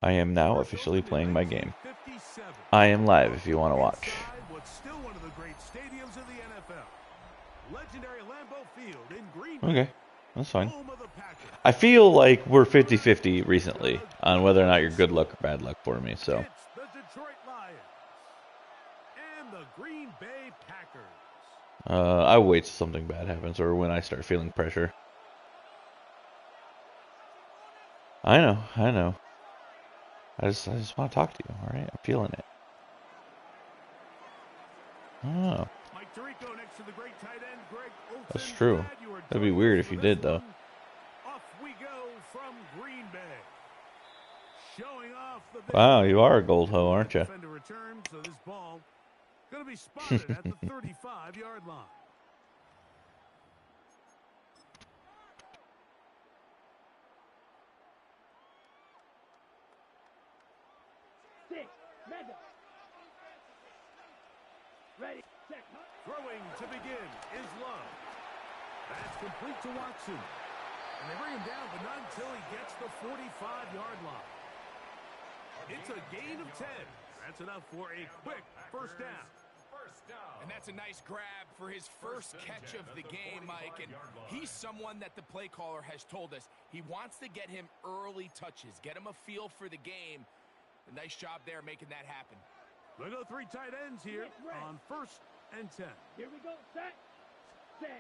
I am now officially playing my game. I am live if you want to watch. What's still one of the great stadiums in the NFL. Legendary Lambeau Field in Green Bay. Okay, that's fine. I feel like we're 50-50 recently on whether or not you're good luck or bad luck for me, so. It's the Detroit Lions and the Green Bay Packers. I wait till something bad happens or when I start feeling pressure. I know. I just want to talk to you, all right? I'm feeling it. Oh, Mike Tirico next to the great tight end, Greg Olsen. that's true. That'd be weird if you did, though. Off we go from Green Bay. Showing off the Wow, you are a gold hoe, aren't you? defender return, so this ball going to be spotted at the 35-yard line. Ready, set, Throwing to begin is Love. That's complete to Watson. And they bring him down, but not until he gets the 45-yard line. It's a gain of 10. That's enough for a quick first down. And that's a nice grab for his first catch of the game, Mike. And he's someone that the play caller has told us he wants to get him early touches, get him a feel for the game. A nice job there making that happen. They go three tight ends here on 1st and 10. here we go, set. Here's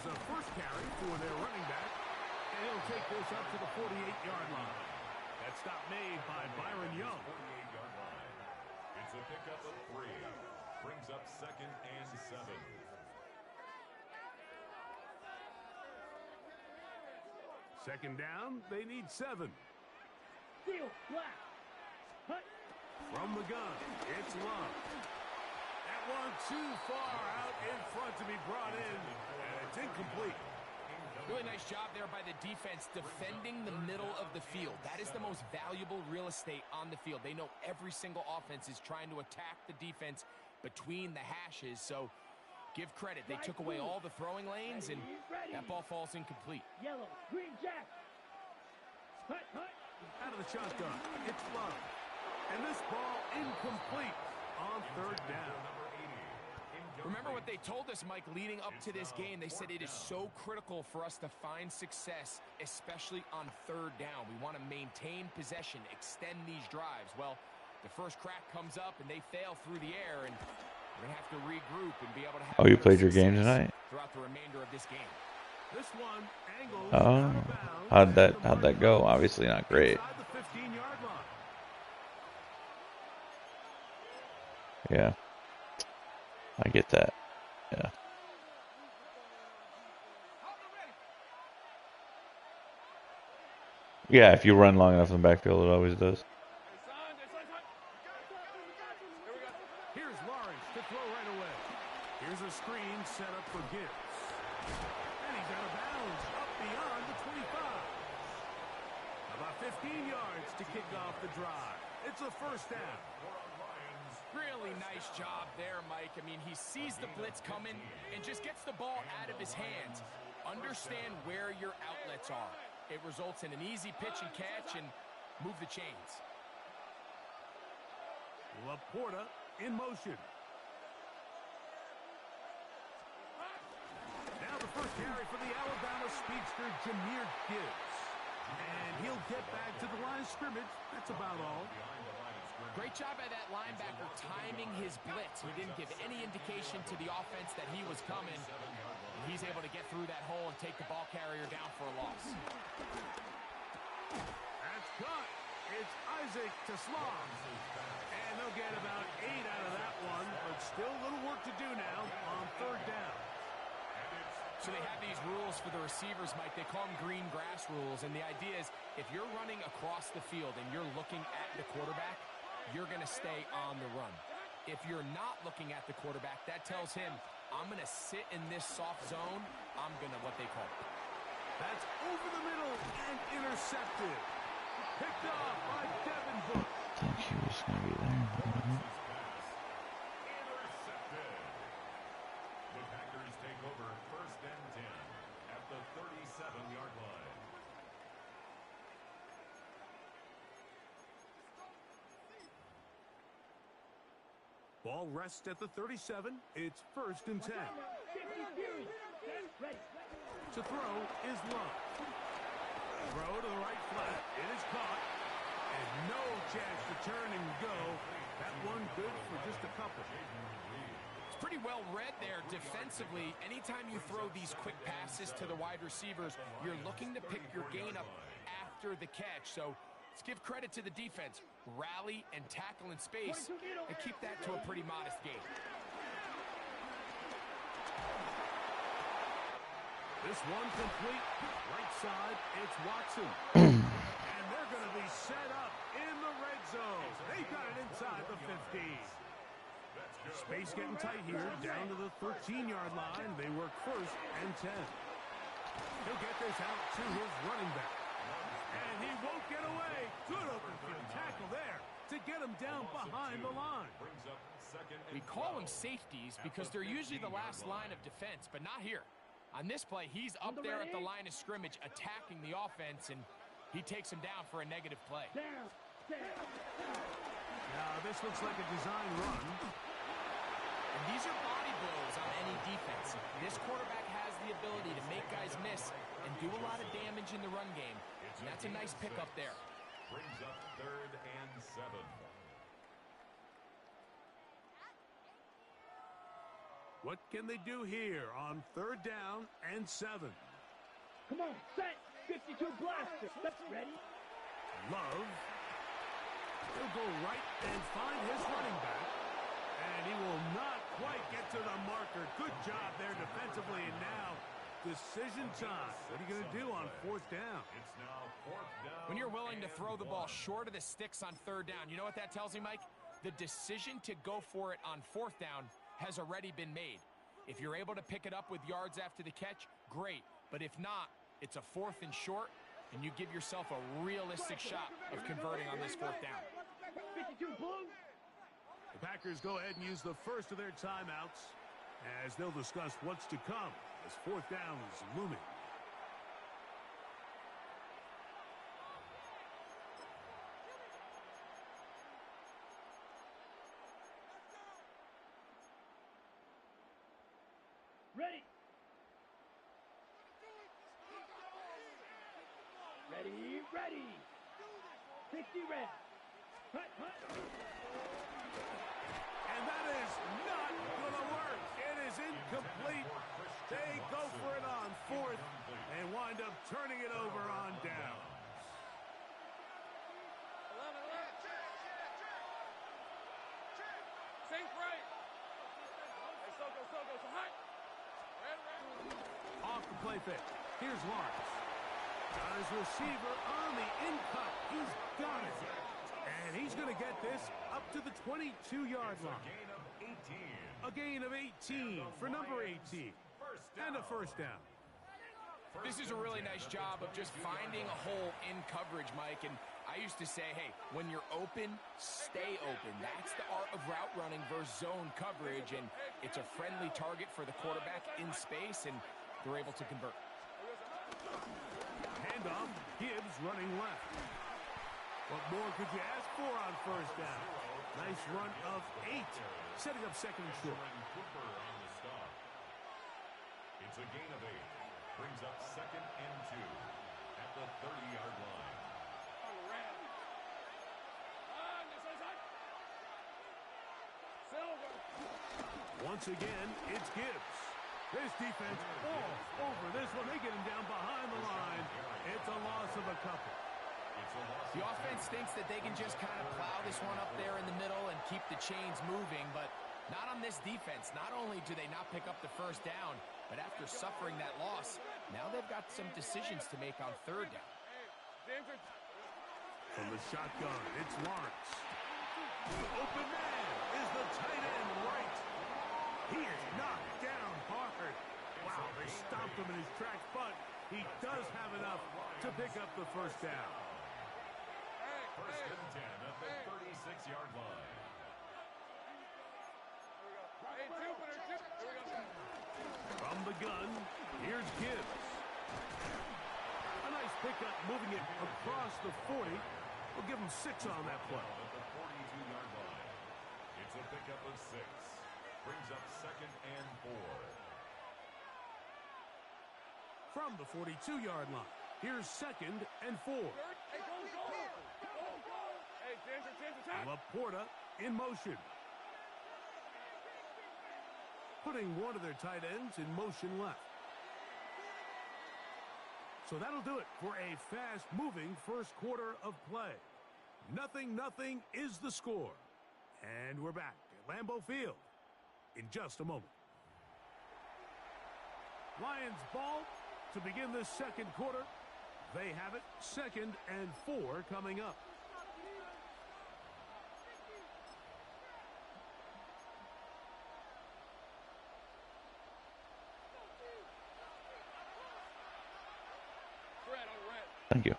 a first carry for their running back. And he'll take this up to the 48-yard line. That stop made by Byron Young. 48-yard line. It's a pickup of 3. Brings up 2nd and 7. Second down, they need 7. Steal, black. Hut. From the gun, it's Love. That one too far out in front to be brought in, and it's incomplete. Really nice job there by the defense defending the middle of the field. That is the most valuable real estate on the field. They know every single offense is trying to attack the defense between the hashes, so give credit. They took away all the throwing lanes, and that ball falls incomplete. Yellow, green, jack. Hut. Out of the shotgun, it's Love. And this ball incomplete on 3rd down. Remember what they told us, Mike, leading up to this game. They said it is so critical for us to find success, especially on 3rd down. We want to maintain possession, extend these drives. Well, the first crack comes up, and they fail through the air, and we're going to have to regroup and be able to have Oh, you played your game tonight? throughout the remainder of this game. This one angled Oh, out of bounds. how'd that go? Obviously not great. Inside the 15-yard line. Yeah, I get that. Yeah. Yeah, if you run long enough in the backfield, it always does. Here's Lawrence to throw right away. Here's a screen set up for Gibbs. And he's out of bounds up beyond the 25. About 15 yards to kick off the drive. It's a first down. Really nice job there, Mike. I mean, he sees the blitz coming and just gets the ball out of his hands. Understand where your outlets are. It results in an easy pitch and catch and move the chains. Laporta in motion. Now the first carry for the Alabama speedster, Jahmyr Gibbs. And he'll get back to the line of scrimmage. That's about all. Great job by that linebacker timing his blitz. He didn't give any indication to the offense that he was coming. And he's able to get through that hole and take the ball carrier down for a loss. That's caught. It's Isaac to Sloan. And they'll get about 8 out of that one, but still a little work to do now on 3rd down. So they have these rules for the receivers, Mike. They call them green grass rules. And the idea is if you're running across the field and you're looking at the quarterback, you're going to stay on the run. If you're not looking at the quarterback, that tells him, I'm going to sit in this soft zone. I'm going to what they call it. That's over the middle and intercepted. Picked off by Devin Book. I think he was going to be there. Intercepted. The Packers take over 1st and 10 at the 37-yard line. Ball rests at the 37. It's 1st and 10. 50 series. Set, ready. To throw is Love. Throw to the right flat. It is caught. And no chance to turn and go. That one good for just a couple. It's pretty well read there defensively. Anytime you throw these quick passes to the wide receivers, you're looking to pick your gain up after the catch. So let's give credit to the defense. Rally and tackle in space and keep that to a pretty modest gain. This one complete. Right side, it's Watson. And they're going to be set up in the red zone. They've got it inside the 15. Space getting tight here, down to the 13-yard line. They work 1st and 10. He'll get this out to his running back. And he won't get away. Good open field tackle there to get him down behind the line. We call them safeties because they're usually the last line of defense, but not here. On this play, he's up there at the line of scrimmage attacking the offense, and he takes him down for a negative play. Down. Now, this looks like a design run. And these are body blows on any defense. This quarterback has the ability to make guys miss and do a lot of damage in the run game. And that's a nice pickup there. Brings up 3rd and 7. What can they do here on 3rd down and 7? Come on, set. 52 blaster. That's ready. Love. He'll go right and find his running back. And he will not quite get to the marker. Good job there defensively. And now, decision time. What are you going to do on 4th down? It's now 4th down. When you're willing to throw the ball and 1. short of the sticks on 3rd down, you know what that tells me, Mike? The decision to go for it on 4th down has already been made. If you're able to pick it up with yards after the catch, great. But if not, it's a 4th and short, and you give yourself a realistic shot of converting on this 4th down. 52 blue. The Packers go ahead and use the first of their timeouts as they'll discuss what's to come as 4th down is looming. Ready. Ready, ready. 60 red. Hut. And that is not going to work. It is incomplete. They go for it on 4th and wind up turning it over on down. Think right. Hey, so hot. Off the play fake. Here's Lawrence. Got his receiver on the in-cut. He's got it. And he's going to get this up to the 22-yard line. A gain of 18 for number 18. And a 1st down. This is a really nice job of just finding a hole in coverage, Mike. And I used to say, hey, when you're open, stay open. That's the art of route running versus zone coverage. And it's a friendly target for the quarterback in space, and they're able to convert. Handoff, Gibbs running left. What more could you ask for on 1st down? Nice run of 8, setting up 2nd and short. Cooper on the stop. It's a gain of 8. Brings up 2nd and 2 at the 30-yard line. Once again, it's Gibbs. This defense falls over this one. They get him down behind the line. It's a loss of a couple. The offense thinks that they can just kind of plow this one up there in the middle and keep the chains moving, but not on this defense. Not only do they not pick up the 1st down, but after suffering that loss, now they've got some decisions to make on 3rd down. From the shotgun, it's Lawrence. The open man is the tight end right. He is knocked down hard. Wow, they stomped him in his tracks, but he does have enough to pick up the 1st down. 1st and 10 at the 36-yard line. From the gun, here's Gibbs. A nice pickup, moving it across the 40. We'll give him 6 on that play. At the 42-yard line. It's a pickup of 6. second and 4. From the 42-yard line, here's second and 4. Hey, go, go! Go, go! Hey, Ginger, attack! Laporta in motion. Putting one of their tight ends in motion left. So that'll do it for a fast-moving first quarter of play. 0-0 is the score. And we're back at Lambeau Field in just a moment. Lions ball to begin this second quarter. They have it, second and 4 coming up. Thank you.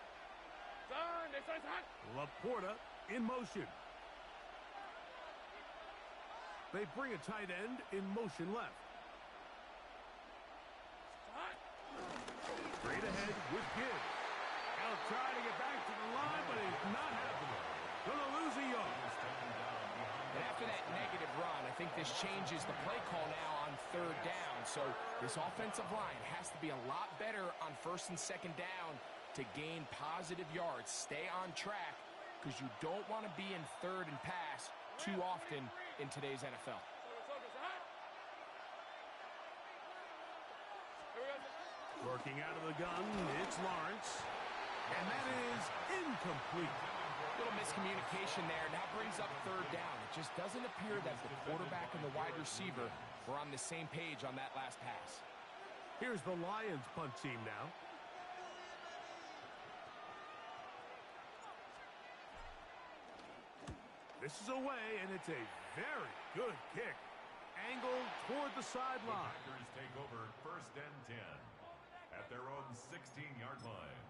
Laporta in motion. They bring a tight end in motion left. Straight ahead with Gibbs. They'll try to get back to the line, but it's not happening. Gonna lose a yard. And after that negative run, I think this changes the play call now on third down. So this offensive line has to be a lot better on first and second down to gain positive yards. Stay on track because you don't want to be in third and pass too often in today's NFL. Working out of the gun, it's Lawrence. And that is incomplete. Little miscommunication there. Now brings up third down. It just doesn't appear that the quarterback and the wide receiver were on the same page on that last pass. Here's the Lions punt team now. This is away, and it's a very good kick. Angled toward the sideline. The Packers take over first and 10 at their own 16-yard line.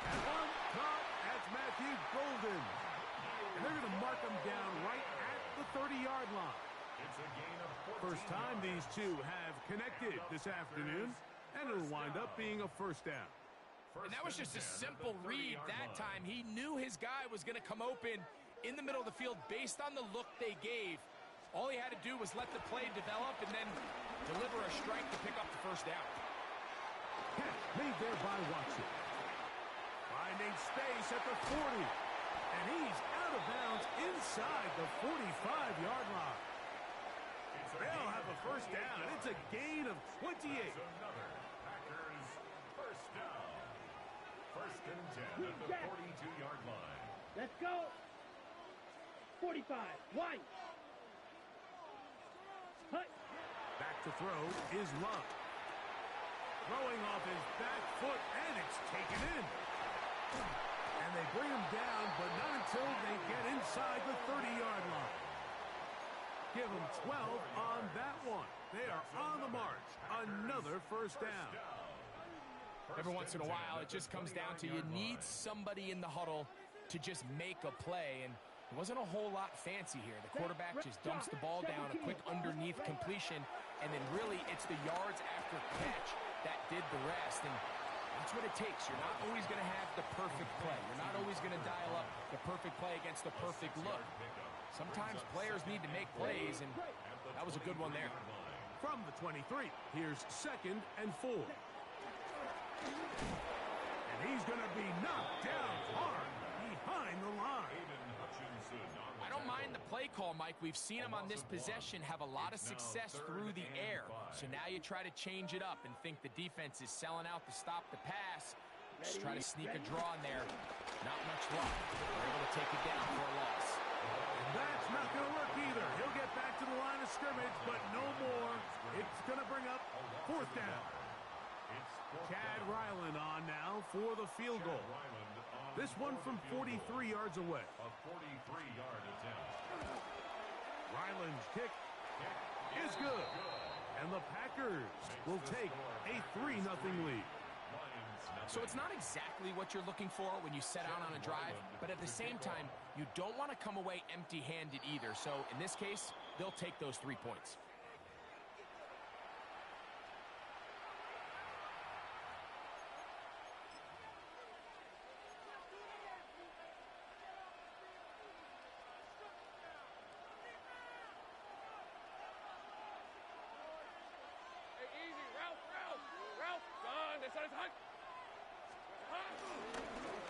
And one caught. That's Matthew Golden. And they're going to mark him down right at the 30-yard line. It's a gain of 14 First time yards. these two have connected this afternoon, and it'll wind up being a first down. And that was just a simple read that time. He knew his guy was going to come open in the middle of the field based on the look they gave. All he had to do was let the play develop and then deliver a strike to pick up the first down. Catch made there by Watson. Finding space at the 40. And he's out of bounds inside the 45-yard line. They'll have a first down. It's a gain of 28. It's another Packers first down. First and 10 at the 42-yard line. Let's go. 45. White. Hut. Back to throw is Love. Throwing off his back foot, and it's taken in. And they bring him down, but not until they get inside the 30-yard line. Give them 12 on that one. They are on the march. Another first down. Every once in a while, it just comes down to you need somebody in the huddle to just make a play. And it wasn't a whole lot fancy here. The quarterback just dumps the ball down, a quick underneath completion, and then really it's the yards after catch that did the rest. And that's what it takes. You're not always going to have the perfect play. You're not always going to dial up the perfect play against the perfect look. Sometimes players need to make plays, and that was a good one there. From the 23, here's second and 4. And he's going to be knocked down hard behind the line. I don't mind the play call, Mike. We've seen him on this possession have a lot of success through the air. So now you try to change it up and think the defense is selling out to stop the pass. Just try to sneak a draw in there. Not much luck. They're able to take it down for a loss. That's not going to work either. He'll get back to the line of scrimmage, but no more. It's going to bring up fourth down. Chad Ryland on now for the field goal. This one from 43 yards away. A 43-yard attempt. Ryland's kick is good. And the Packers will take a 3-0 lead. So it's not exactly what you're looking for when you set out on a drive, but at the same time, you don't want to come away empty-handed either. So in this case, they'll take those 3 points.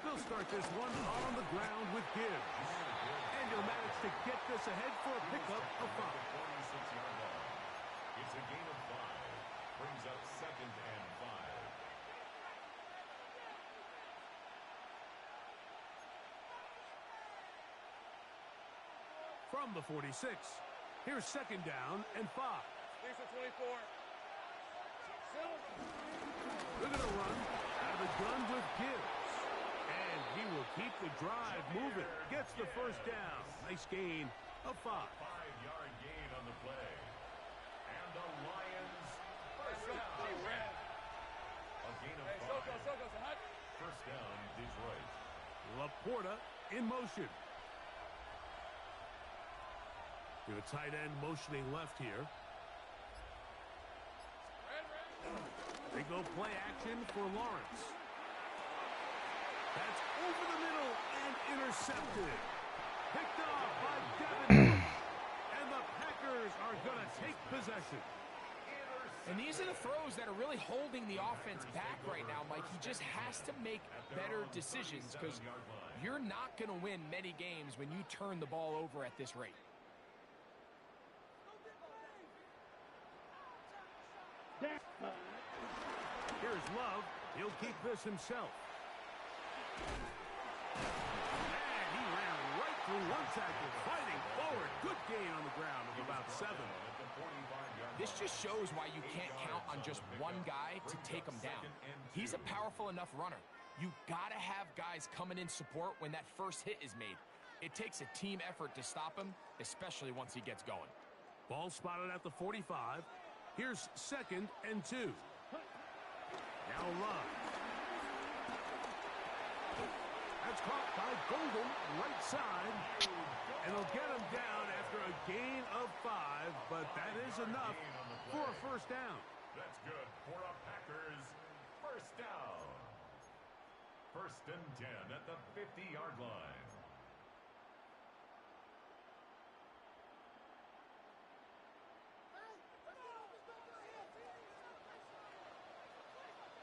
They'll start this one on the ground with Gibbs. And he'll manage to get this ahead for a pickup of 5. 46-yard line. It's a gain of 5. Brings up 2nd and 5. From the 46, here's 2nd down and 5. Here's the 24. They're going to run out of the gun with Gibbs. And he will keep the drive moving. Gets the first down. Nice gain of 5. 5-yard gain on the play. And the Lions first down. A gain of 5. First down, Detroit. Laporta in motion. Give a tight end motioning left here. They go play action for Lawrence. That's over the middle and intercepted. Picked off by Devin. And the Packers are going to take possession. And these are the throws that are really holding the offense back right now, Mike. He just has to make better decisions because you're not going to win many games when you turn the ball over at this rate. Here's Love. He'll keep this himself. And he ran right through one tackle, fighting forward. Good gain on the ground of about 7. This just shows why you can't count on just one guy to take him down. He's a powerful enough runner. You got to have guys coming in support when that first hit is made. It takes a team effort to stop him, especially once he gets going. Ball spotted at the 45. Here's 2nd and 2. Now Love. That's caught by Golden, right side. And he'll get him down after a gain of 5, but that is enough for a first down. That's good for a Packers first down. 1st and 10 at the 50-yard line.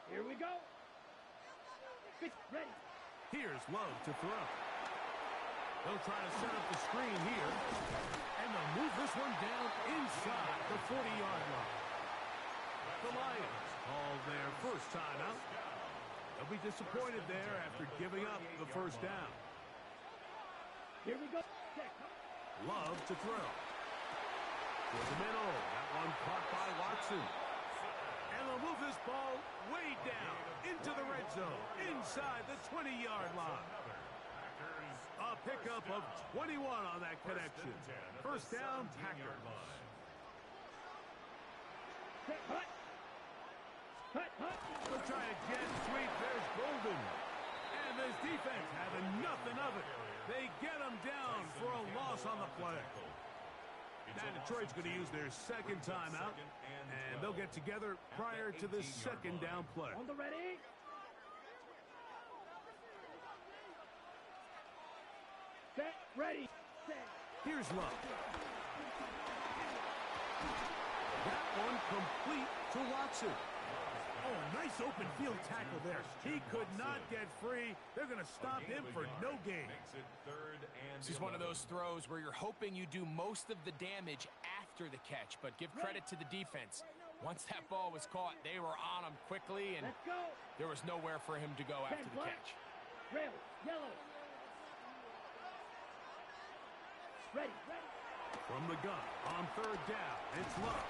Here we go. Ready. Here's Love to throw. They'll try to set up the screen here. And they'll move this one down inside the 40-yard line. The Lions call their first timeout. They'll be disappointed there after giving up the first down. Here we go. Love to throw. To the middle. That one caught by Watson. And they'll move this ball way down into the red zone, inside the 20-yard line. A pickup of 21 on that connection. First down, Packers. They'll try again, sweep. There's Golden. And this defense having nothing of it. They get him down for a loss on the play. Now Detroit's going to use their 2nd timeout, and they'll get together prior to the 2nd down play. On the ready. Set. Ready. Set. Here's Love. That one complete to Watson. Oh, nice open field tackle there. He could not get free. They're going to stop him for no gain. This is one of those throws where you're hoping you do most of the damage after the catch, but give credit to the defense. Once that ball was caught, they were on him quickly, and Let's go. there was nowhere for him to go after the catch. Rail. Yellow. Ready. Ready. From the gun on 3rd down, it's Love.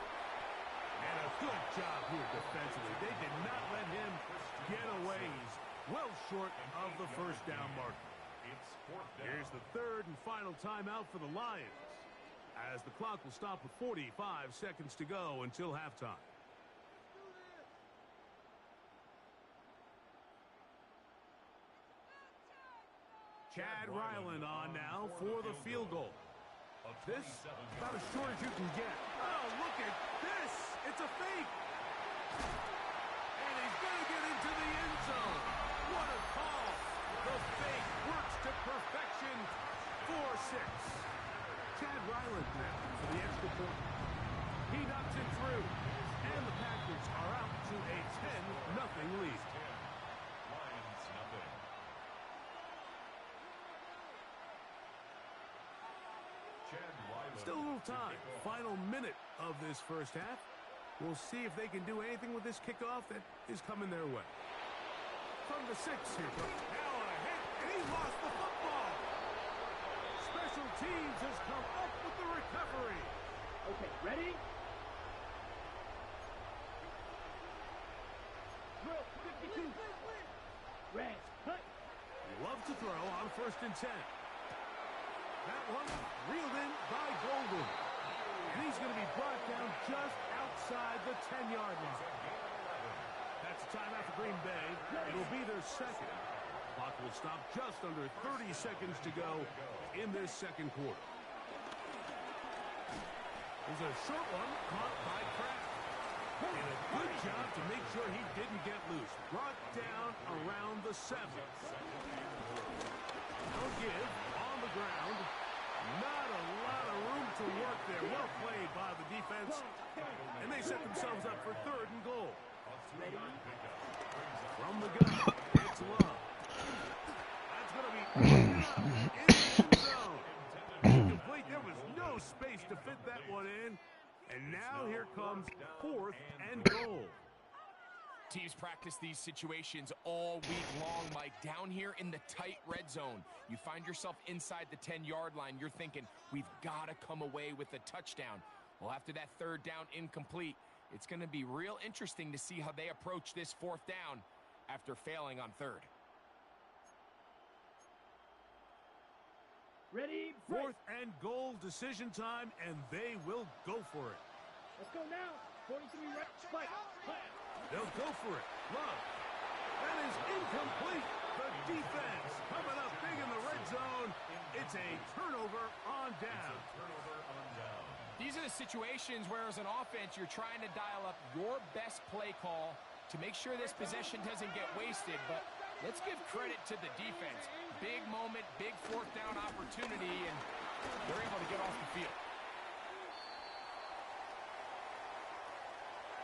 And a good job here defensively. They did not let him get away. He's well short of the first down marker. Here's the 3rd and final timeout for the Lions, as the clock will stop with 45 seconds to go until halftime. Chad Ryland on now for the field goal. This, about as short as you can get. Oh, look at this. It's a fake. And he's going to get into the end zone. What a call. The fake works to perfection. 4-6. Chad Ryland now for the extra point. He knocks it through. And the Packers are out to a 10-0 lead. Lions nothing. Chad Ryland. Still a little to time. kick off. Final minute of this first half. We'll see if they can do anything with this kickoff that is coming their way. From the 6 here. Now a hit, and he lost the football. Special teams has come up with the recovery. Okay, ready? Drill 52. Red, cut. Love to throw on 1st and 10. That one reeled in by Golden. And he's going to be brought down just outside the 10-yard line. That's a timeout for Green Bay. It'll be their second. Clock will stop just under 30 seconds to go in this second quarter. There's a short one caught by Kraft. Did a good job to make sure he didn't get loose. Brought down around the 7. No give on the ground. Not a lot of room to work there. Well played by the defense. And they set themselves up for 3rd and goal. From the gun, it's Love. That's going to be in the end zone. Incomplete. There was no space to fit that one in. And now here comes 4th and goal. Teams practice these situations all week long, Mike. Down here in the tight red zone, you find yourself inside the 10-yard line. You're thinking, we've got to come away with a touchdown. Well, after that 3rd down incomplete, it's going to be real interesting to see how they approach this 4th down after failing on 3rd. Ready, 4th and goal decision time, and they will go for it. Let's go now. 43 right, spike. They'll go for it. Love. That is incomplete. The defense coming up big in the red zone. It's a turnover on down. These are the situations where, as an offense, you're trying to dial up your best play call to make sure this possession doesn't get wasted. But let's give credit to the defense. Big moment, big 4th down opportunity, and they're able to get off the field.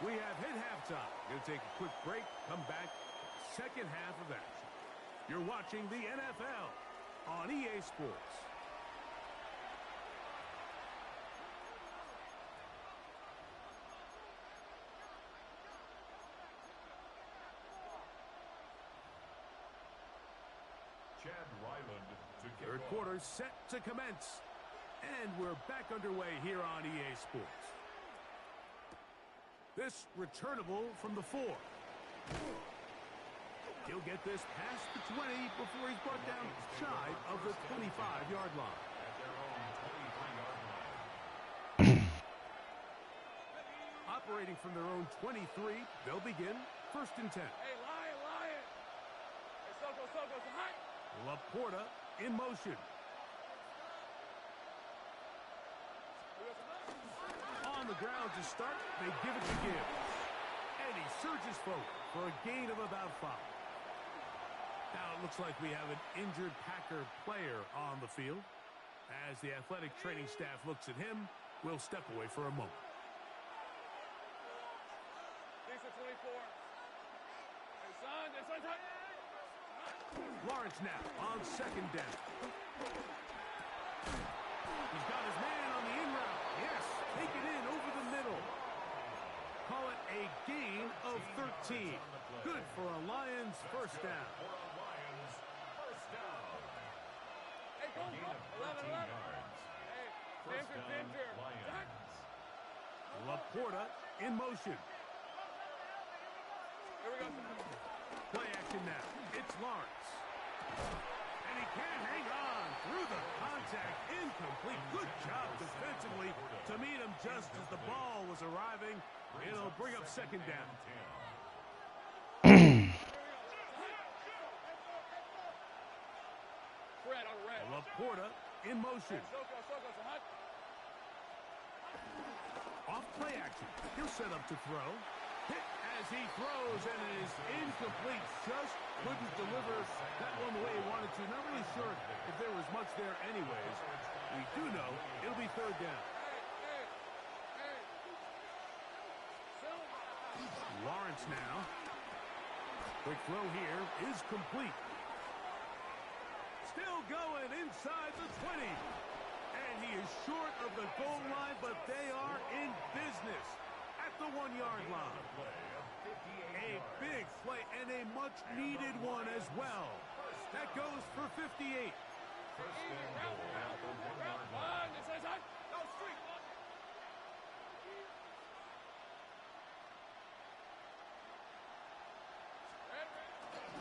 We have hit halftime. Going to take a quick break, come back, second half of action. You're watching the NFL on EA Sports. Chad Ryland to kick 3rd off. quarter set to commence. And we're back underway here on EA Sports. This returnable from the 4. He'll get this past the 20 before he's brought down shy of the 25-yard line. At their own 23-yard line. Operating from their own 23, they'll begin 1st and 10. Hey, Lion, Lion. Hey, Soko, hot. Laporta in motion. On the ground to start, they give it to Gibbs. And he surges forward for a gain of about 5. Now it looks like we have an injured Packer player on the field. As the athletic training staff looks at him, we'll step away for a moment. Lisa 24. Hey, son, touch. Lawrence now on 2nd down. He's got his man on the in route. Yes, take it in over the middle. Call it a gain of 13. Good for a Lions 1st down. For a Lions first down. Hey, go, Gain of 13 11. yards. Hey, First down, Ginger. Lions. Laporta in motion. Here we go. Play action now. It's Lawrence. And he can't hang on through the contact. Incomplete. Good job defensively to meet him just as the ball was arriving. It'll bring up 2nd down. Red on red. Laporta in motion. Soko, hot. Off play action. He'll set up to throw. Hit as he throws, and it is incomplete. Just couldn't deliver that one the way he wanted to. Not really sure if there was much there anyways. We do know it'll be 3rd down. Hey. Lawrence now. Quick throw here is complete. Still going inside the 20. And he is short of the goal line, but they are in business at the 1-yard line. A big play and a much-needed one as well. That goes for 58.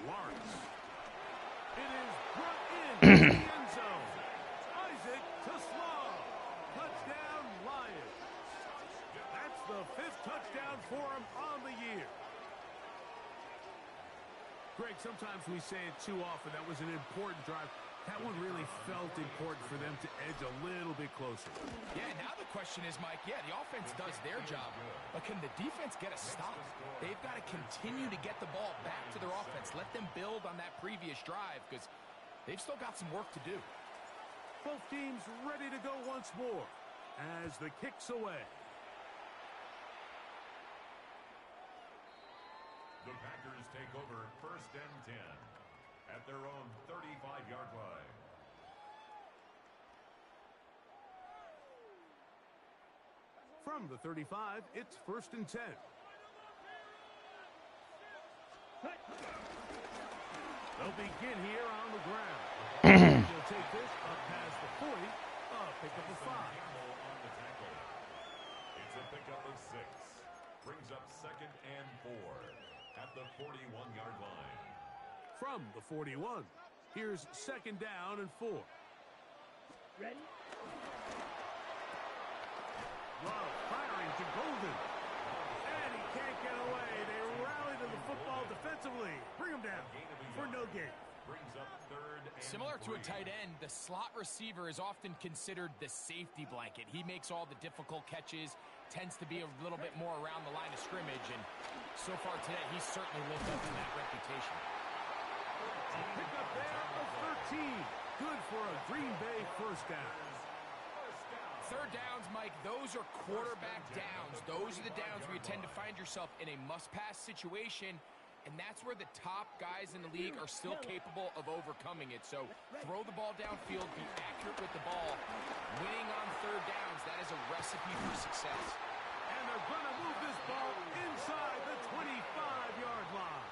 Lawrence. It is brought in to the end zone. Isaac to Slaw. Touchdown, Lions. That's the 5th touchdown for him on the year. Greg, sometimes we say it too often. That was an important drive. That one really felt important for them to edge a little bit closer. Yeah, now the question is, Mike, yeah, the offense does their job, but can the defense get a stop? They've got to continue to get the ball back to their offense. Let them build on that previous drive because they've still got some work to do. Both teams ready to go once more as the kick's away. The Packers take over 1st and 10 at their own 35-yard line. From the 35, it's 1st and 10. They'll begin here on the ground. They'll take this up past the 40, pick up a 5. On the tackle. It's a pickup of 6. Brings up 2nd and 4 at the 41-yard line. From the 41, here's 2nd down and 4. Ready? Love firing to Golden. And he can't get away. They rally to the football defensively. Bring him down for no gain. Brings up 3rd and Similar to a 3. tight end, the slot receiver is often considered the safety blanket. He makes all the difficult catches, tends to be a little bit more around the line of scrimmage, and so far today, he's certainly lived up to that reputation. A pickup there of 13. Good for a Green Bay 1st down. 3rd downs, Mike, those are quarterback downs. Those are the downs where you tend to find yourself in a must-pass situation, and that's where the top guys in the league are still capable of overcoming it. So throw the ball downfield, be accurate with the ball. Winning on 3rd downs, that is a recipe for success. And they're going to move this ball inside the 25-yard line.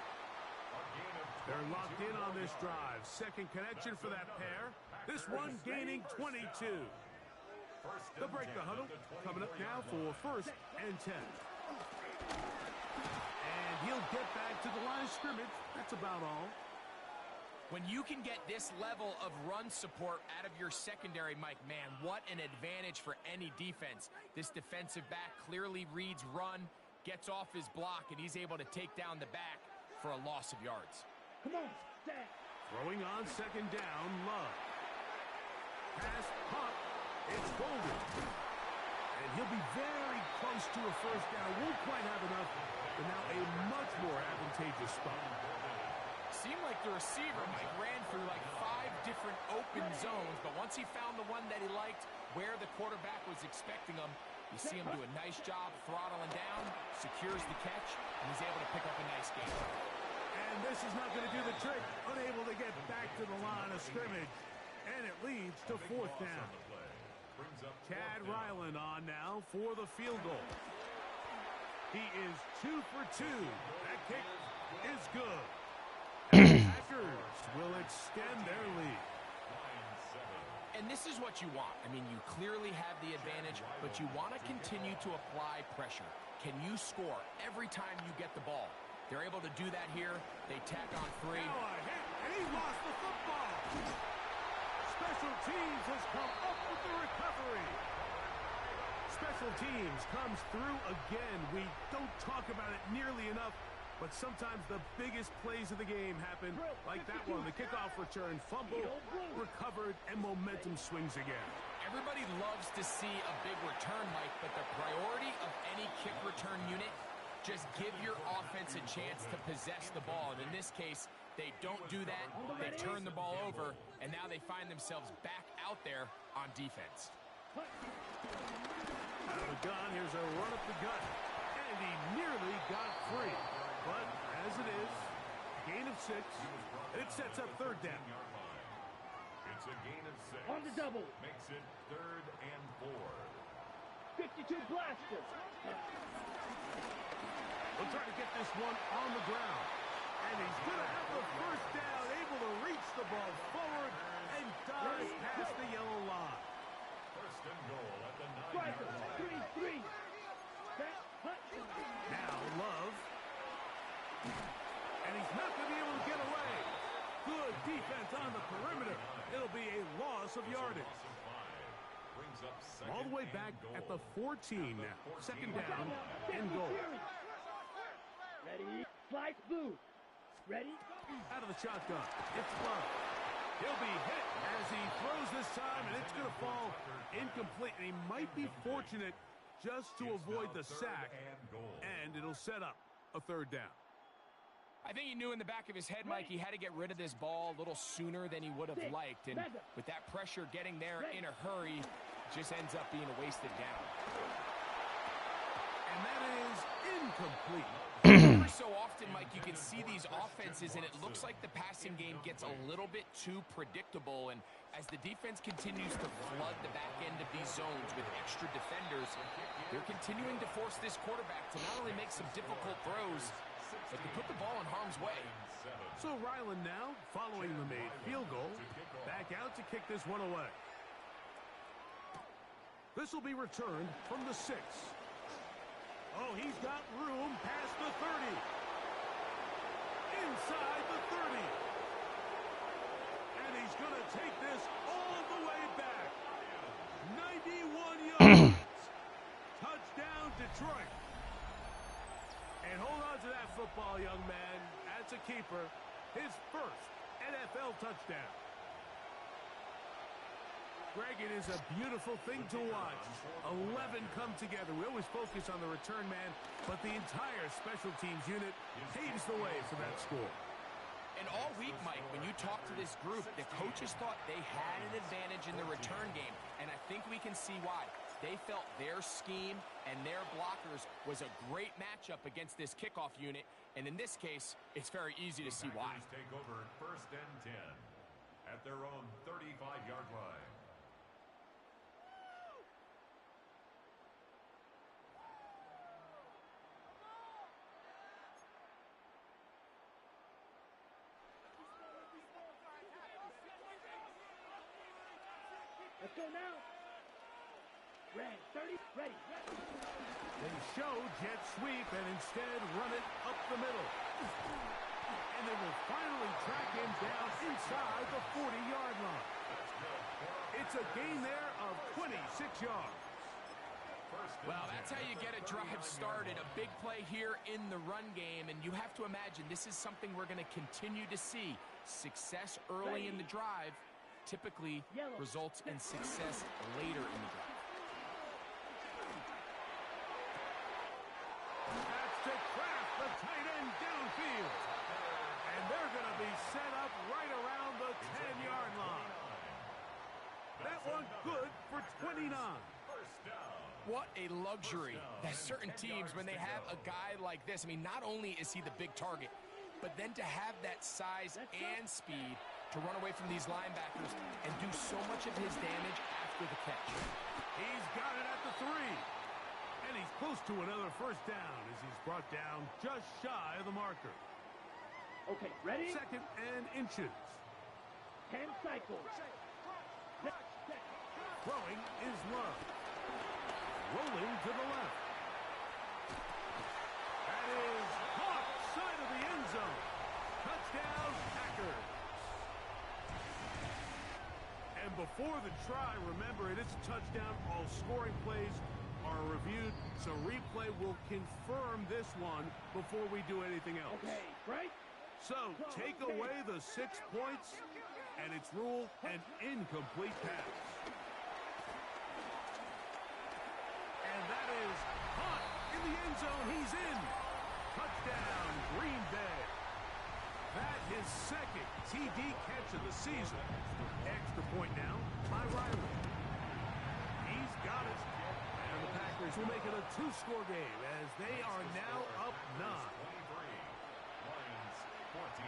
They're locked in on this drive. 2nd connection for that pair. This one gaining 22. They'll break the huddle. Coming up now for 1st and 10. And he'll get back to the line of scrimmage. That's about all. When you can get this level of run support out of your secondary, Mike, man, what an advantage for any defense. This defensive back clearly reads run, gets off his block, and he's able to take down the back for a loss of yards. Come on, Dad. Throwing on 2nd down, Love. Pass, pop. It's Golden. And he'll be very close to a 1st down. Won't quite have enough, but now a much more advantageous spot. Seemed like the receiver, Mike, ran through like 5 different open zones, but once he found the one that he liked, where the quarterback was expecting him, you see him do a nice job throttling down, secures the catch, and he's able to pick up a nice gain. And this is not going to do the trick. Unable to get back to the line of scrimmage. And it leads to 4th down. Chad Ryland on now for the field goal. He is 2 for 2. That kick is good. And the Packers will extend their lead. And this is what you want. I mean, you clearly have the advantage, but you want to continue to apply pressure. Can you score every time you get the ball? They're able to do that here. They tack on 3. Now a hit, and he lost the football. Special teams has come up with the recovery. Special teams comes through again. We don't talk about it nearly enough, but sometimes the biggest plays of the game happen like that one. The kickoff return, fumble, recovered, and momentum swings again. Everybody loves to see a big return, Mike, but the priority of any kick return unit, just give your offense a chance to possess the ball. And in this case, they don't do that. They turn the ball over, and now they find themselves back out there on defense. Out of the gun, here's a run up the gut. And he nearly got free. 6, and it sets up third down. It's a gain of 6. On the double. Makes it 3rd and 4. 52 blaster. We'll try to get this one on the ground. And he's going to have the first down, able to reach the ball forward and dive past the yellow line. First and goal at the 9-yard Striker. line. 3-3. Set. Hut. Now Love. And he's not going to be able to get away. Good defense on the perimeter. It'll be a loss of yardage. Loss of 5. Brings up second All the way and back goal. at the 14 now. Second down and goal. Ready. Slice blue. Ready. Out of the shotgun. It's Love. He'll be hit as he throws this time, and it's going to fall incomplete. And he might be fortunate just to avoid the sack, and it'll set up a third down. I think he knew in the back of his head, Mike, he had to get rid of this ball a little sooner than he would have liked. And with that pressure getting there in a hurry, just ends up being a wasted down. And that is incomplete. Every so often, Mike, you can see these offenses, and it looks like the passing game gets a little bit too predictable. And as the defense continues to flood the back end of these zones with extra defenders, they're continuing to force this quarterback to not only make some difficult throws, but to put the ball in harm's way. So Ryland now, following the made field goal, back out to kick this one away. This will be returned from the 6. Oh, he's got room past the 30. Inside the 30. And he's going to take this all the way back. 91 yards. Touchdown, Detroit. And hold on to that football, young man. That's a keeper. His first NFL touchdown. Greg, it is a beautiful thing to watch. 11 come together. We always focus on the return man, but the entire special teams unit paves the way for that score. And all week, Mike, when you talk to this group, the coaches thought they had an advantage in the return game, and I think we can see why. They felt their scheme and their blockers was a great matchup against this kickoff unit, and in this case, it's very easy to see why. Take over 1st and 10 at their own 35-yard line. Let's go now. Red. 30. Ready. They show jet sweep and instead run it up the middle. And they will finally track him down inside the 40-yard line. It's a gain there of 26 yards. Well, that's how you get a drive started. A big play here in the run game, and you have to imagine this is something we're going to continue to see. Success early in the drive typically results in success later in the drive. That's to Kraft, the tight end downfield. And they're going to be set up right around the 10-yard line. That one good for 29. What a luxury that certain teams, when they have a guy like this, I mean, not only is he the big target, but then to have that size and speed to run away from these linebackers and do so much of his damage after the catch. He's got it at the 3. And he's close to another first down as he's brought down just shy of the marker. Okay, ready? 2nd and inches. 10 cycles. Throwing is Love. Rolling to the left. That is caught side of the end zone. Touchdown, Packers. And before the try, remember, it is a touchdown. All scoring plays are reviewed, so replay will confirm this one before we do anything else. Okay, right? So, take away the 6 points, and it's ruled an incomplete pass. And that is caught in the end zone. He's in. Touchdown, Green Bay. That his 2nd TD catch of the season. Extra point now by Riley. He's got it. And the Packers will make it a 2-score game as they are now up 9. 23. Lions 14.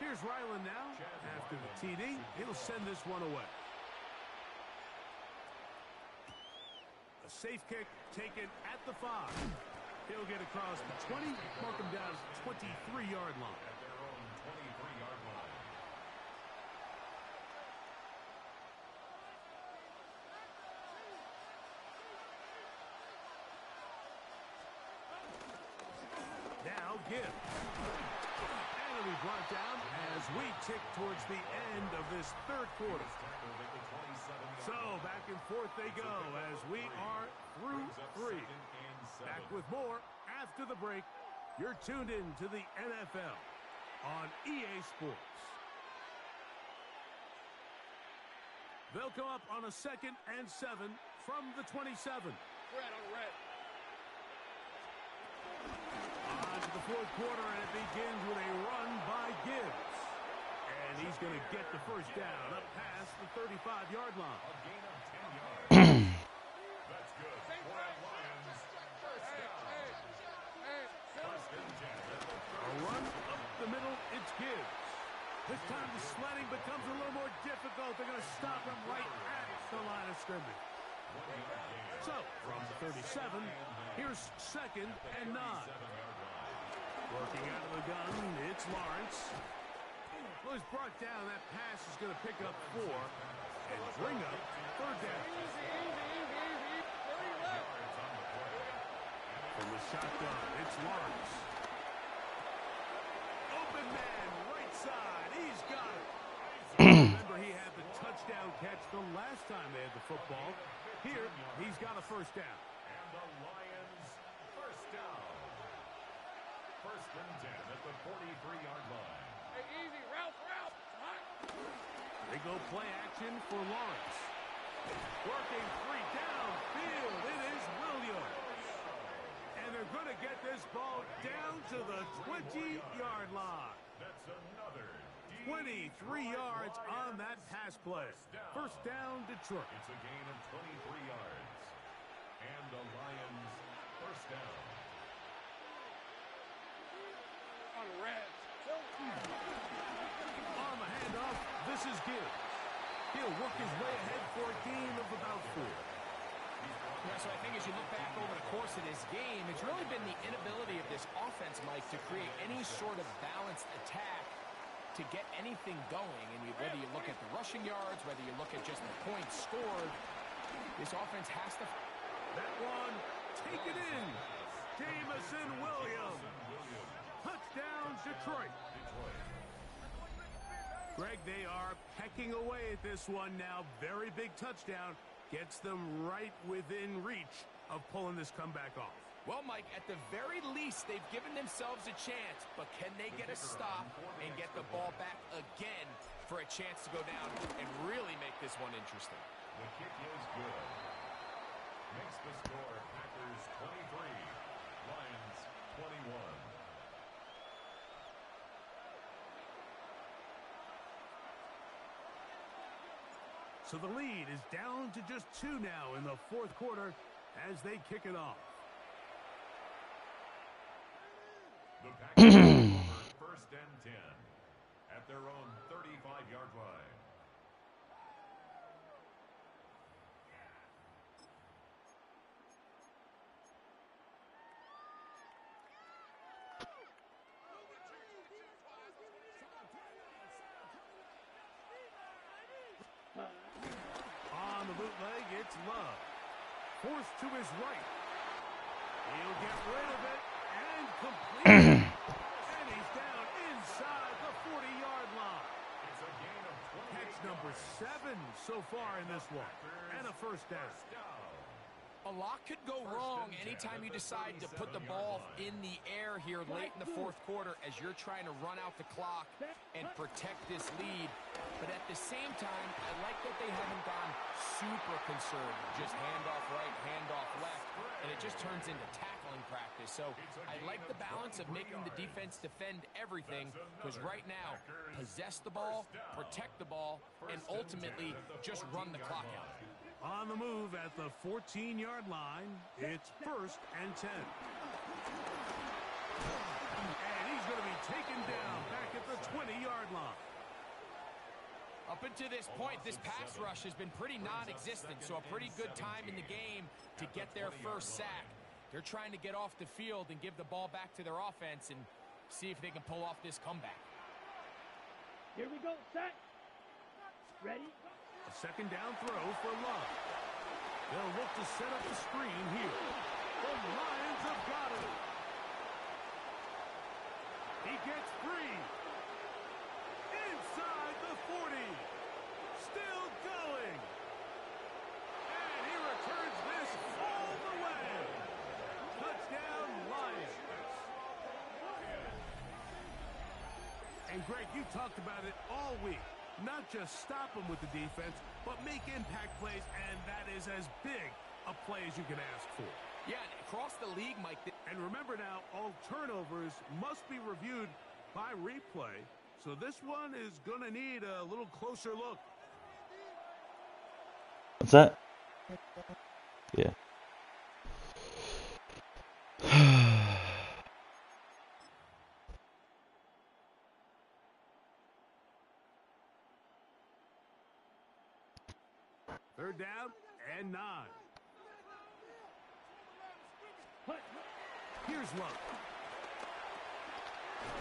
Here's Ryland now. After the TD, he'll send this one away. A safe kick taken at the 5. He'll get across the 20, mark him down 23-yard line. At their own 23-yard line. Now Gibbs. And he'll be brought down as we tick towards the end of this third quarter. So back and forth they go as we are through 3. Back with more after the break. You're tuned in to the NFL on EA Sports. They'll come up on a 2nd and 7 from the 27. Red on red. On to the fourth quarter, and it begins with a run by Gibbs. And he's going to get the first down up past the 35-yard line. A gain of 10 yards. That's good. For the Lions. First down. First and 10 at the A run up the middle, it's Gibbs. This time the sledding becomes a little more difficult. They're going to stop him right at the line of scrimmage. So, from the 37, here's 2nd and 9. Working out of the gun, it's Lawrence. Well, he's brought down. That pass is going to pick up 4 and bring up 3rd down. From the shotgun, it's Lawrence. Open man, right side. He's got it. Remember, he had the touchdown catch the last time they had the football. Here, he's got a first down. And the Lions first down. First and 10 at the 43-yard line. Hey, easy. Ralph. They go play action for Lawrence. Working 3 downfield. It is Williams. And they're going to get this ball down to the 20-yard line. That's another 23 yards on that pass play. First down, Detroit. It's a gain of 23 yards. And the Lions first down. On red. On the handoff, this is Gibbs. He'll work his way ahead for a gain of about 4. Yeah, so I think as you look back over the course of this game, it's really been the inability of this offense, Mike, to create any sort of balanced attack to get anything going. And whether you look at the rushing yards, whether you look at just the points scored, this offense has to... That one, take it in. Jamison Williams. Touchdown, Detroit. Greg, they are pecking away at this one now. Very big touchdown. Gets them right within reach of pulling this comeback off. Well, Mike, at the very least, they've given themselves a chance, but can they get a stop and get the ball back again for a chance to go down and really make this one interesting? The kick is good. Makes the score Packers 23, Lions 21. So the lead is down to just 2 now in the fourth quarter as they kick it off. The Packers over first and 10 at their own 35-yard line. On the bootleg, it's Love. Forced to his right. He'll get rid of it and complete it. And he's down inside the 40-yard line. It's a gain of 20. Catch number 7 so far in this one. And a first down. A lot could go wrong anytime you decide to put the ball in the air here late in the fourth quarter as you're trying to run out the clock and protect this lead. But at the same time, I like that they haven't gone super conservative. Just handoff right, handoff left, and it just turns into tackling practice. So I like the balance of making the defense defend everything, because right now, possess the ball, protect the ball, and ultimately just run the clock out. On the move at the 14-yard line, it's first and 10. And he's going going to be taken down back at the 20-yard line. Up until this point, this pass rush has been pretty non-existent, so a pretty good time in the game to get their first sack. They're trying to get off the field and give the ball back to their offense and see if they can pull off this comeback. Here we go, set. Ready? A second down throw for Love. They'll look to set up the screen here. The Lions have got it. He gets free. Inside the 40. Still going. And he returns this all the way. Touchdown, Lions. And Greg, you talked about it all week. Not just stop them with the defense, but make impact plays, and that is as big a play as you can ask for. Yeah, across the league, Mike. And remember now, all turnovers must be reviewed by replay, so this one is going to need a little closer look. What's that? Yeah. Third down and 9. Here's Love.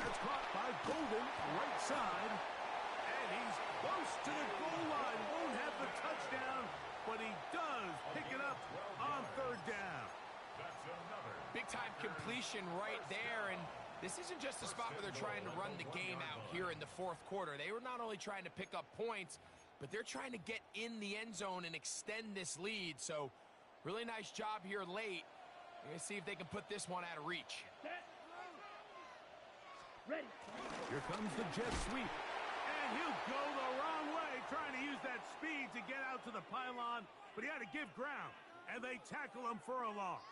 That's caught by Golden, right side. And he's close to the goal line. Won't have the touchdown, but he does pick it up on third down. Big-time completion right there, and this isn't just a spot where they're trying to run the game out here in the fourth quarter. They were not only trying to pick up points, but they're trying to get in the end zone and extend this lead. So, really nice job here late. We're going to see if they can put this one out of reach. Ready. Here comes the jet sweep. And he'll go the wrong way, trying to use that speed to get out to the pylon, but he had to give ground, and they tackle him for a loss.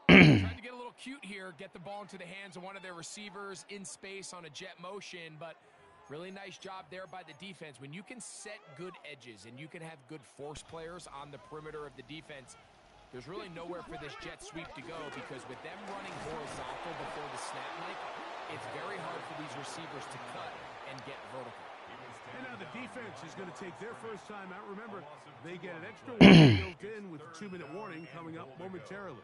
Trying to get a little cute here, get the ball into the hands of one of their receivers in space on a jet motion, but really nice job there by the defense. When you can set good edges and you can have good force players on the perimeter of the defense, there's really nowhere for this jet sweep to go, because with them running horizontal before the snap, Mike, it's very hard for these receivers to cut and get vertical. And now the defense is going to take their first time out. Remember, they get an extra warning built in with a 2-minute warning coming up momentarily.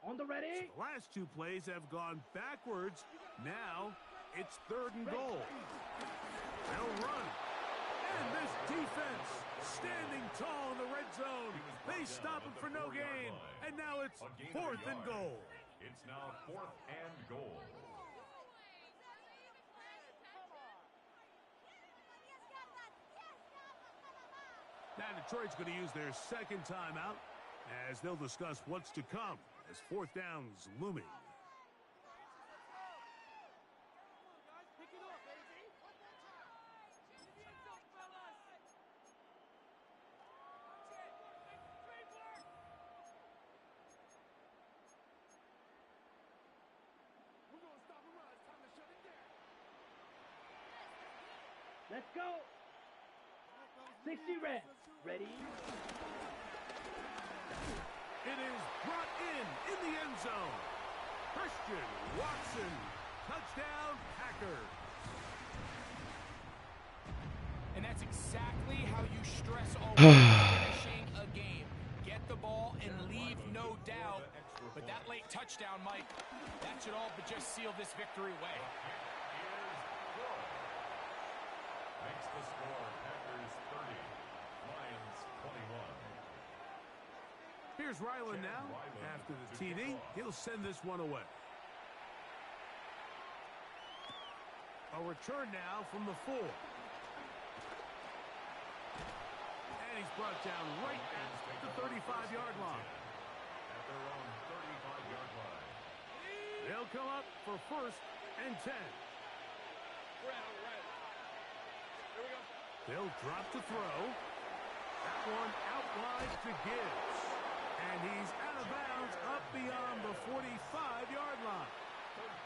On the ready. The last two plays have gone backwards. Now it's third and goal. They'll run. And this defense standing tall in the red zone. They stop him for no gain. And now it's fourth and goal. It's now 4th and goal. Now Detroit's going to use their second timeout as they'll discuss what's to come as fourth down's looming. Let's go. 60 red. Ready. It is brought in the end zone. Christian Watson, touchdown Packers. And that's exactly how you stress all finishing a game. Get the ball and leave no doubt. But that late touchdown, Mike, that should all but just seal this victory away. Makes the score Packers 30, Lions 21. Here's Ryland now. After the TD, he'll send this one away. A return now from the 4. And he's brought down right at the 35-yard line. At their own 35-yard line. They'll come up for first and 10. They'll drop to throw. That one out wide to Gibbs. And he's out of bounds up beyond the 45-yard line.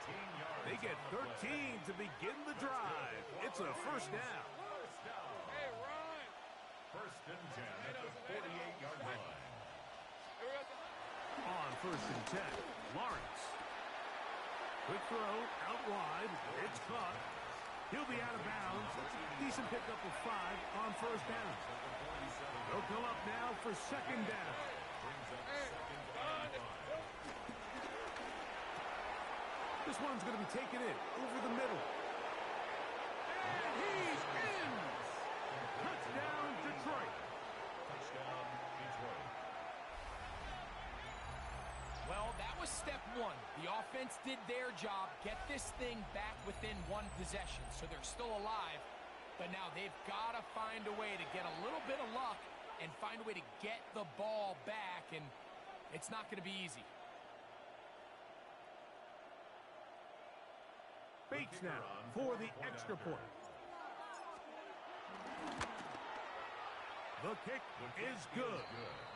13 yards. They get 13 to begin the drive. It's a first down. Hey, Ron. First and 10 at the 48-yard line. On first and 10, Lawrence. Quick throw, out wide. It's caught. He'll be out of bounds. Decent pickup of 5 on first down. They'll come up now for second down. This one's going to be taken in over the middle. And he's in! Touchdown, Detroit. Touchdown, Detroit. Well, that was step one. The offense did their job, get this thing back within one possession, so they're still alive. But now they've got to find a way to get a little bit of luck and find a way to get the ball back, and it's not going to be easy. Bates now for the extra point. The kick is good.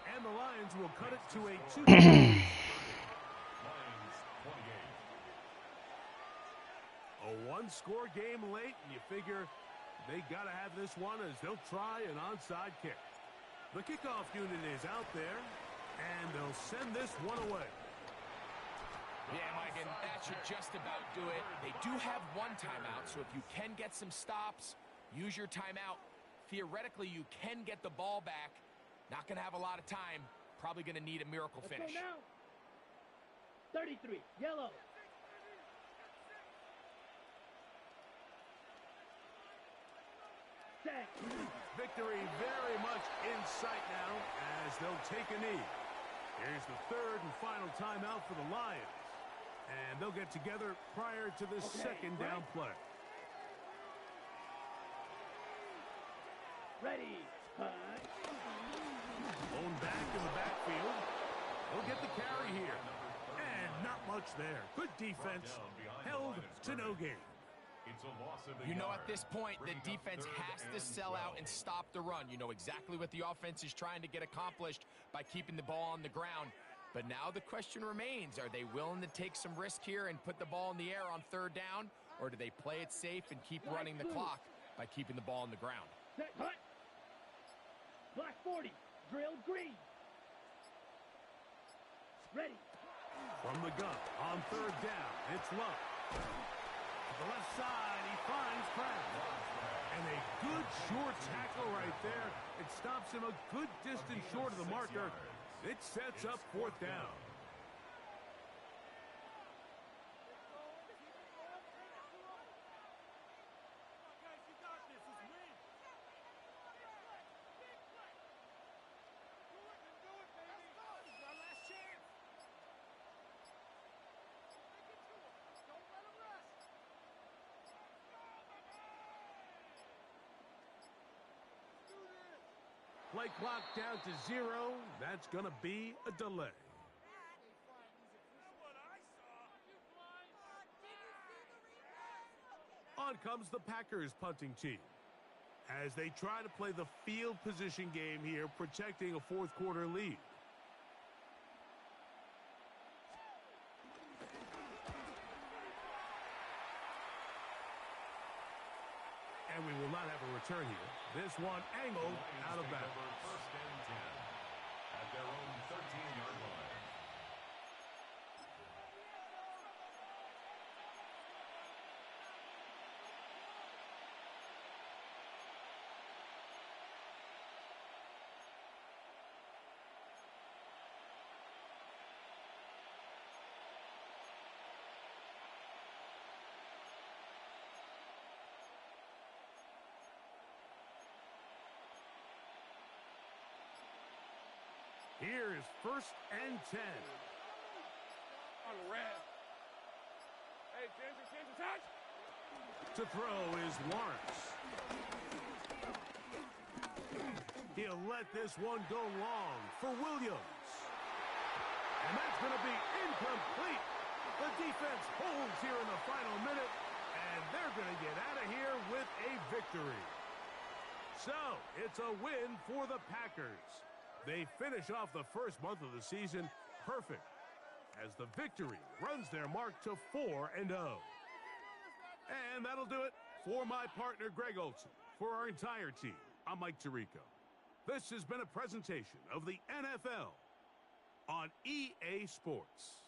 And the Lions will cut it to a 2. Lions 28. A one-score game late, and you figure they got to have this one as they'll try an onside kick. The kickoff unit is out there, and they'll send this one away. Yeah, Mike, and that should just about do it. They do have one timeout, so if you can get some stops, use your timeout. Theoretically, you can get the ball back. Not going to have a lot of time. Probably going to need a miracle finish. Let's go now. 33, yellow. Set. Victory very much in sight now as they'll take a knee. Here's the third and final timeout for the Lions. And they'll get together prior to the second down play. Ready. Punt. Blown back in the backfield. They'll get the carry here. And not much there. Good defense. Held to no gain. It's a loss of the You know, yard. at this point, the Bringing up defense third has to and sell out 12. and stop the run. You know exactly what the offense is trying to get accomplished by keeping the ball on the ground. But now the question remains, are they willing to take some risk here and put the ball in the air on third down? Or do they play it safe and keep running the clock by keeping the ball on the ground? Set. Punt. Black 40. Drill green. Ready. From the gun on third down. It's Love. To the left side, he finds Kraft. And a good short tackle right there. It stops him a good distance short of the marker. It sets up fourth down. Play clock down to 0. That's going to be a delay. On comes the Packers punting team as they try to play the field position game here, protecting a fourth quarter lead. And we will not have a return here. This one angled out of bounds. First and 10 at their own 13-yard line. Here is first and 10. On the red. Hey, Ginger, touch! To throw is Lawrence. He'll let this one go long for Williams. And that's going to be incomplete. The defense holds here in the final minute, and they're going to get out of here with a victory. So, it's a win for the Packers. They finish off the first month of the season perfect as the victory runs their mark to 4-0. And that'll do it for my partner, Greg Olson. For our entire team, I'm Mike Tirico. This has been a presentation of the NFL on EA Sports.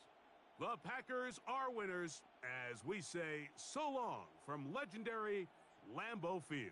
The Packers are winners as we say so long from legendary Lambeau Field.